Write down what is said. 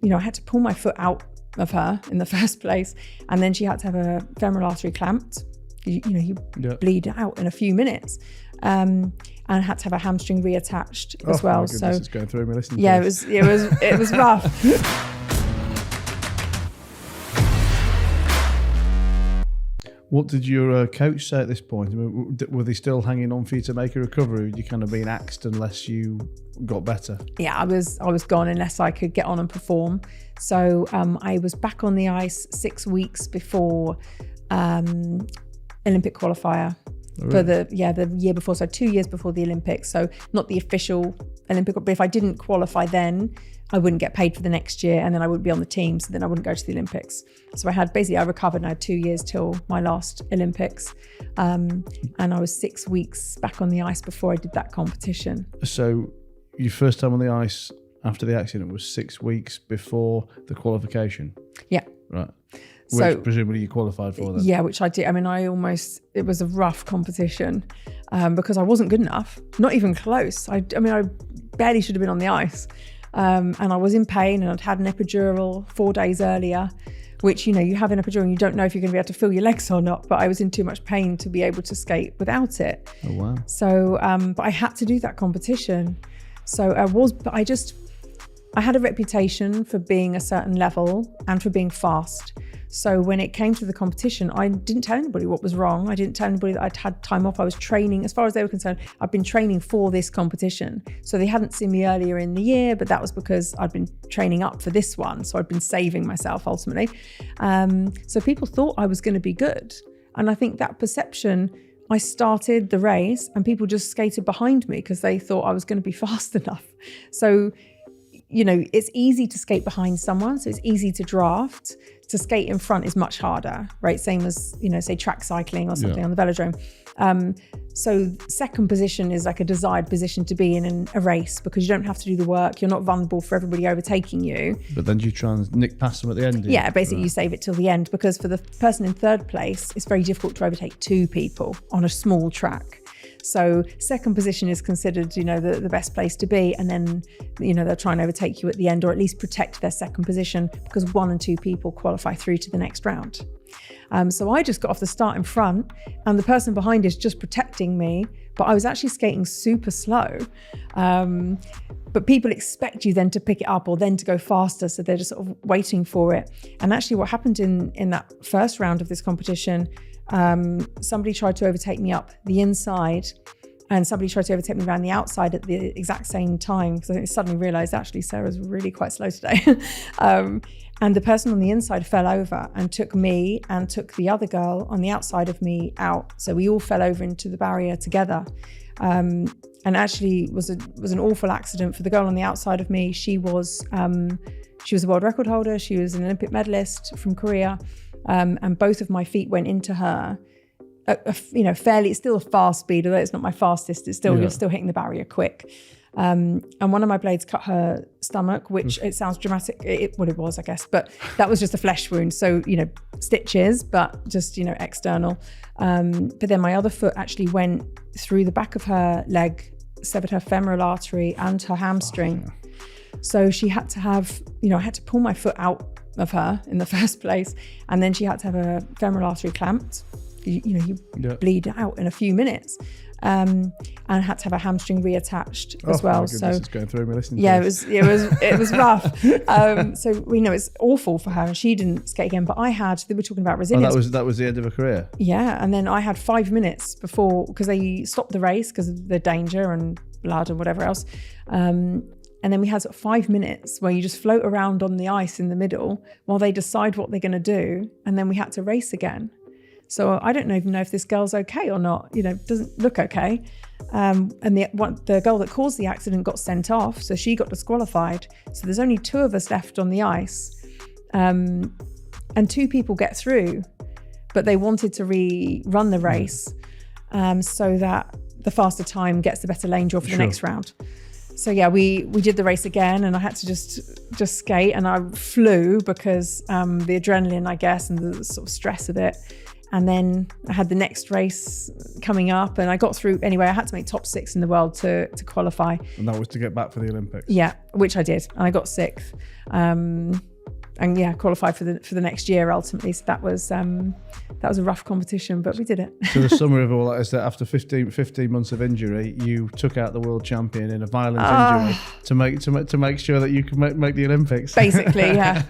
I had to pull my foot out of her in the first place. And then she had to have a femoral artery clamped. You bleed out in a few minutes. And had to have a hamstring reattached as well. My goodness, so it's going through me listening yeah, to this. it was rough. What did your coach say at this point? I mean, were they still hanging on for you to make a recovery? Were you kind of being axed unless you got better? Yeah, I was gone unless I could get on and perform. So I was back on the ice 6 weeks before Olympic qualifier. Oh, really? For the year before, so 2 years before the Olympics. So not the official Olympic, but if I didn't qualify then, I wouldn't get paid for the next year, and then I wouldn't be on the team, so then I wouldn't go to the Olympics. So I recovered and I had 2 years till my last Olympics. And I was 6 weeks back on the ice before I did that competition. So your first time on the ice after the accident was 6 weeks before the qualification? Yeah. Right. So, which presumably you qualified for then? Yeah, which I did. I mean, it was a rough competition because I wasn't good enough, not even close. I barely should have been on the ice. And I was in pain, and I'd had an epidural 4 days earlier, which, you have an epidural and you don't know if you're going to be able to feel your legs or not, but I was in too much pain to be able to skate without it. Oh, wow. So, but I had to do that competition. So I had a reputation for being a certain level and for being fast. So when it came to the competition, I didn't tell anybody what was wrong. I didn't tell anybody that I'd had time off. I was training, as far as they were concerned, I'd been training for this competition. So they hadn't seen me earlier in the year, but that was because I'd been training up for this one. So I'd been saving myself ultimately. So people thought I was going to be good. And I think that perception, I started the race and people just skated behind me because they thought I was going to be fast enough. So it's easy to skate behind someone, so it's easy to draft. To skate in front is much harder, right? Same as, say track cycling or something on the velodrome. So second position is like a desired position to be in a race because you don't have to do the work. You're not vulnerable for everybody overtaking you. But then do you try and nick past them at the end? Yeah, basically you save it till the end because for the person in third place, it's very difficult to overtake two people on a small track. So second position is considered, the best place to be. And then, they'll try and overtake you at the end or at least protect their second position because 1 and 2 people qualify through to the next round. So I just got off the start in front and the person behind is just protecting me, but I was actually skating super slow. But people expect you then to pick it up or then to go faster. So they're just sort of waiting for it. And actually what happened in that first round of this competition, somebody tried to overtake me up the inside and somebody tried to overtake me around the outside at the exact same time because I suddenly realized actually Sarah's really quite slow today. And the person on the inside fell over and took me and took the other girl on the outside of me out. So we all fell over into the barrier together. And actually was an awful accident for the girl on the outside of me. She was a world record holder. She was an Olympic medalist from Korea. And both of my feet went into her, fairly, it's still a fast speed, although it's not my fastest, you're still hitting the barrier quick. And one of my blades cut her stomach, which it sounds dramatic, it was, I guess, but that was just a flesh wound. So, stitches, but just, external. But then my other foot actually went through the back of her leg, severed her femoral artery and her hamstring. So she had to have, I had to pull my foot out of her in the first place. And then she had to have a femoral artery clamped. You bleed out in a few minutes. And had to have a hamstring reattached as well. My goodness, so it's going through me listening yeah, to this. it was rough. So we know it's awful for her, and she didn't skate again. But they were talking about resilience. That was the end of her career. Yeah, and then I had 5 minutes before because they stopped the race because of the danger and blood and whatever else. And then we had sort of 5 minutes where you just float around on the ice in the middle while they decide what they're going to do, and then we had to race again. So I don't even know if this girl's okay or not. Doesn't look okay. And the girl that caused the accident got sent off, so she got disqualified. So there's only 2 of us left on the ice, and 2 people get through, but they wanted to rerun the race so that the faster time gets the better lane draw for the next round. So yeah, we did the race again, and I had to just skate, and I flew because the adrenaline, I guess, and the sort of stress of it. And then I had the next race coming up, and I got through anyway. I had to make top 6 in the world to qualify. And that was to get back for the Olympics. Yeah, which I did, and I got 6th. And yeah, qualified for the next year ultimately. So that was a rough competition, but we did it. So the summary of all that is that after 15 months of injury, you took out the world champion in a violent injury to make sure that you could make the Olympics. Basically, yeah.